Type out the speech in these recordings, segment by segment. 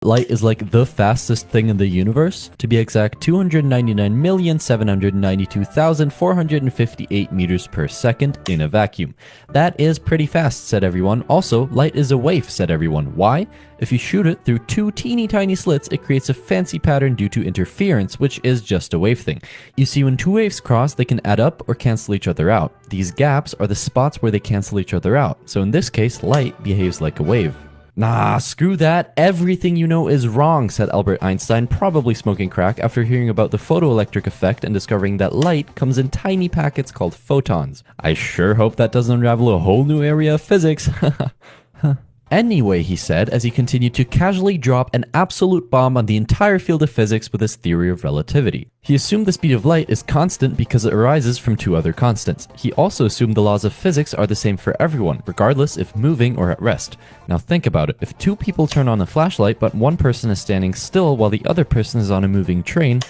Light is like the fastest thing in the universe. To be exact, 299,792,458 meters per second in a vacuum. That is pretty fast, said everyone. Also, light is a wave, said everyone. Why? If you shoot it through two teeny tiny slits, it creates a fancy pattern due to interference, which is just a wave thing. You see, when two waves cross, they can add up or cancel each other out. These gaps are the spots where they cancel each other out. So in this case, light behaves like a wave. Nah, screw that. Everything you know is wrong, said Albert Einstein, probably smoking crack after hearing about the photoelectric effect and discovering that light comes in tiny packets called photons. I sure hope that doesn't unravel a whole new area of physics. Anyway, he said, as he continued to casually drop an absolute bomb on the entire field of physics with his theory of relativity. He assumed the speed of light is constant because it arises from two other constants. He also assumed the laws of physics are the same for everyone, regardless if moving or at rest. Now think about it. If two people turn on a flashlight but one person is standing still while the other person is on a moving train,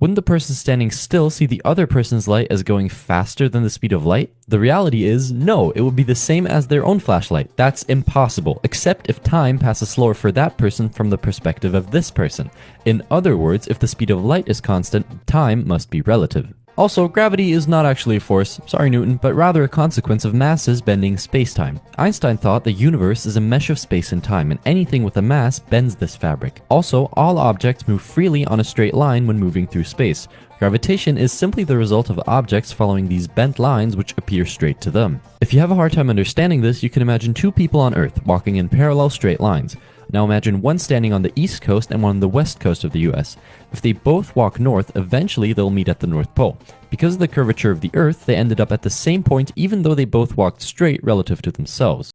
wouldn't the person standing still see the other person's light as going faster than the speed of light? The reality is, no, it would be the same as their own flashlight. That's impossible, except if time passes slower for that person from the perspective of this person. In other words, if the speed of light is constant, time must be relative. Also, gravity is not actually a force, sorry Newton, but rather a consequence of masses bending space-time. Einstein thought the universe is a mesh of space and time, and anything with a mass bends this fabric. Also, all objects move freely on a straight line when moving through space. Gravitation is simply the result of objects following these bent lines which appear straight to them. If you have a hard time understanding this, you can imagine two people on Earth walking in parallel straight lines. Now imagine one standing on the east coast and one on the west coast of the US. If they both walk north, eventually they'll meet at the North Pole. Because of the curvature of the Earth, they ended up at the same point even though they both walked straight relative to themselves.